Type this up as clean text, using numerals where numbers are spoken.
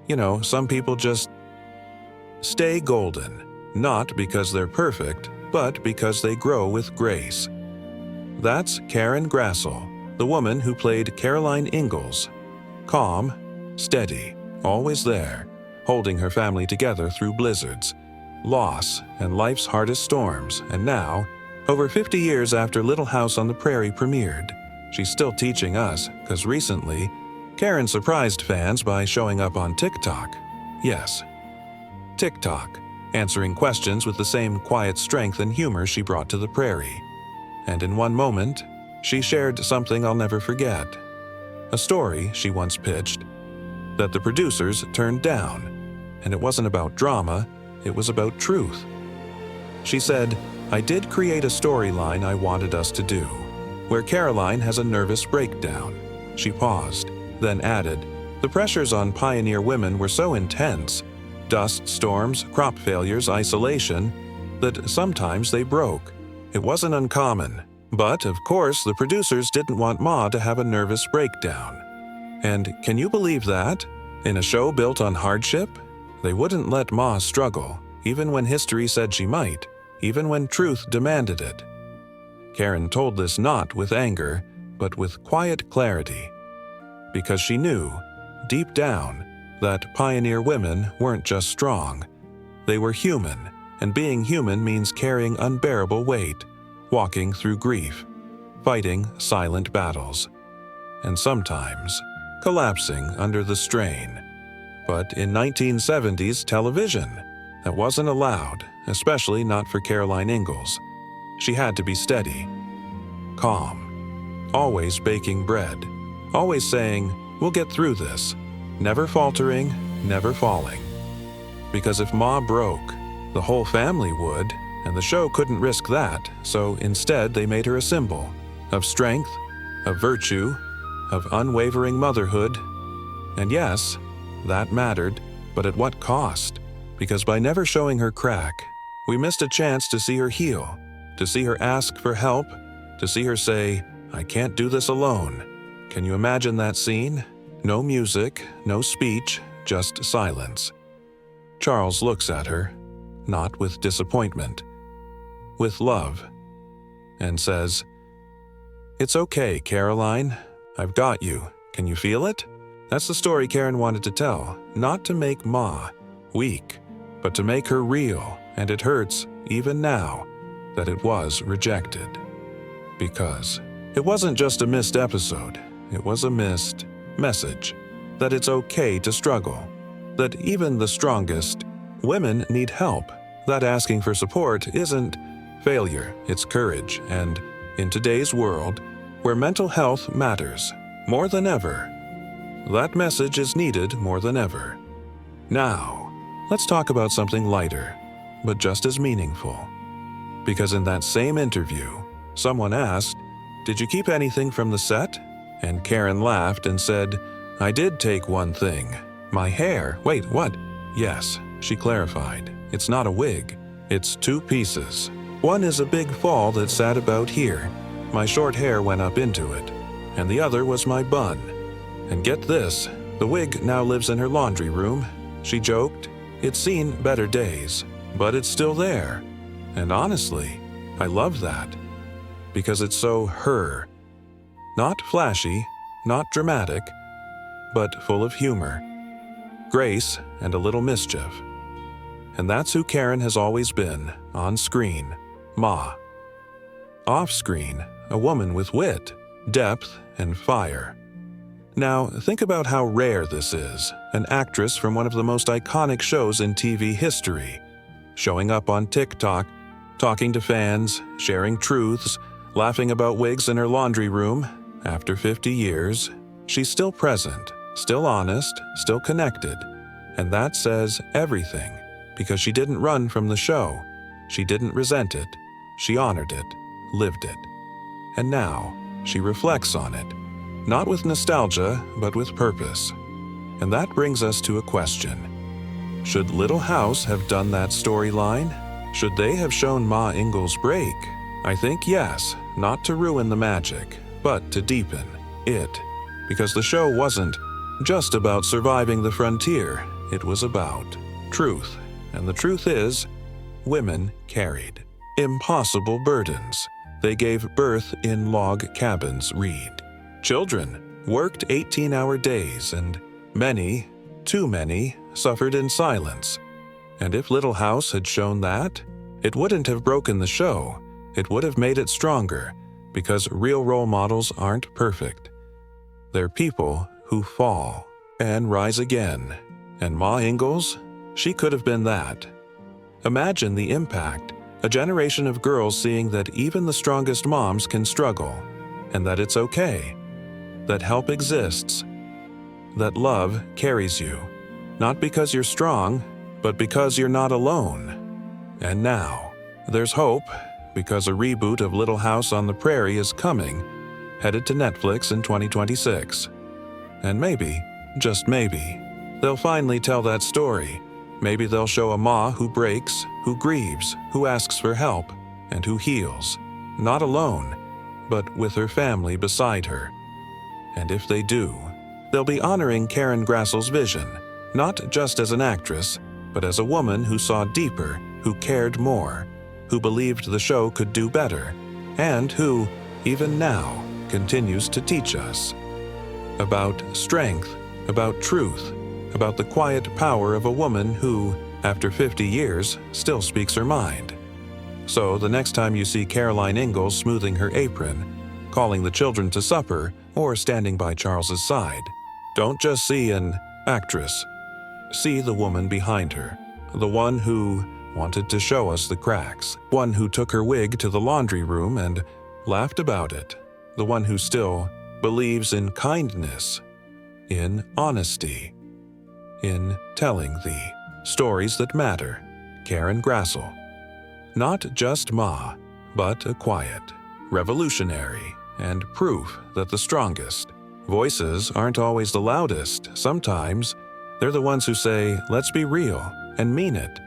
You know, some people just stay golden, not because they're perfect, but because they grow with grace. That's KarenGrassle, the woman who played Caroline Ingalls. Calm, steady, always there, holding her family together through blizzards, loss, and life's hardest storms. And now, over 50 years after Little House on the Prairie premiered, she's still teaching us, because recently, Karen surprised fans by showing up on TikTok. Yes, TikTok, answering questions with the same quiet strength and humor she brought to the Prairie. And in one moment, she shared something I'll never forget. A story she once pitched that the producers turned down. And it wasn't about drama, it was about truth. She said, "I did create a storyline I wanted us to do, where Caroline has a nervous breakdown." She paused, then added, "The pressures on pioneer women were so intense, dust storms, crop failures, isolation, that sometimes they broke. It wasn't uncommon, but of course the producers didn't want Ma to have a nervous breakdown. And can you believe that? In a show built on hardship? They wouldn't let Ma struggle, even when history said she might, even when truth demanded it." Karen told this not with anger, but with quiet clarity, because she knew, deep down, that pioneer women weren't just strong. They were human, and being human means carrying unbearable weight, walking through grief, fighting silent battles, and sometimes collapsing under the strain. But in 1970s television, that wasn't allowed, especially not for Caroline Ingalls. She had to be steady, calm, always baking bread, always saying, "We'll get through this," never faltering, never falling. Because if Ma broke, the whole family would, and the show couldn't risk that, so instead they made her a symbol of strength, of virtue, of unwavering motherhood. And yes, that mattered, but at what cost? Because by never showing her crack, we missed a chance to see her heal, to see her ask for help, to see her say, "I can't do this alone." Can you imagine that scene? No music, no speech, just silence. Charles looks at her, not with disappointment, with love, and says, "It's okay, Caroline. I've got you. Can you feel it?" That's the story Karen wanted to tell, not to make Ma weak, but to make her real, and it hurts, even now, that it was rejected. Because it wasn't just a missed episode, it was a missed message, that it's okay to struggle, that even the strongest women need help, that asking for support isn't failure, it's courage, and in today's world, where mental health matters more than ever, that message is needed more than ever. Now, let's talk about something lighter, but just as meaningful. Because in that same interview, someone asked, "Did you keep anything from the set?" And Karen laughed and said, "I did take one thing. My hair." "Wait, what?" "Yes," she clarified. "It's not a wig. It's 2 pieces. One is a big fall that sat about here. My short hair went up into it. And the other was my bun. And get this, the wig now lives in her laundry room." She joked, "It's seen better days, but it's still there." And honestly, I love that. Because it's so her. Not flashy, not dramatic, but full of humor, grace, and a little mischief. And that's who Karen has always been, on screen, Ma. Off screen, a woman with wit, depth, and fire. Now, think about how rare this is, an actress from one of the most iconic shows in TV history, showing up on TikTok, talking to fans, sharing truths, laughing about wigs in her laundry room. After 50 years, she's still present, still honest, still connected, and that says everything, because she didn't run from the show, she didn't resent it, she honored it, lived it. And now, she reflects on it, not with nostalgia, but with purpose. And that brings us to a question. Should Little House have done that storyline? Should they have shown Ma Ingalls break? I think yes, not to ruin the magic, but to deepen. it, because the show wasn't just about surviving the frontier. It was about truth. And the truth is, women carried impossible burdens. They gave birth in log cabins, read. Children worked 18-hour days, and many, too many, suffered in silence. And if Little House had shown that, it wouldn't have broken the show. It would have made it stronger, because real role models aren't perfect. They're people who fall and rise again. And Ma Ingalls, she could have been that. Imagine the impact, a generation of girls seeing that even the strongest moms can struggle, and that it's okay, that help exists, that love carries you, not because you're strong, but because you're not alone. And now, there's hope, because a reboot of Little House on the Prairie is coming, headed to Netflix in 2026. And maybe, just maybe, they'll finally tell that story. Maybe they'll show a Ma who breaks, who grieves, who asks for help, and who heals, not alone, but with her family beside her. And if they do, they'll be honoring KarenGrassle's vision, not just as an actress, but as a woman who saw deeper, who cared more, who believed the show could do better, and who, even now, continues to teach us about strength, about truth, about the quiet power of a woman who, after 50 years, still speaks her mind. So the next time you see Caroline Ingalls smoothing her apron, calling the children to supper, or standing by Charles's side, don't just see an actress. See the woman behind her, the one who wanted to show us the cracks, one who took her wig to the laundry room and laughed about it, the one who still believes in kindness, in honesty, in telling the stories that matter. KarenGrassle. Not just Ma, but a quiet, revolutionary, and proof that the strongest voices aren't always the loudest. Sometimes they're the ones who say, let's be real, and mean it.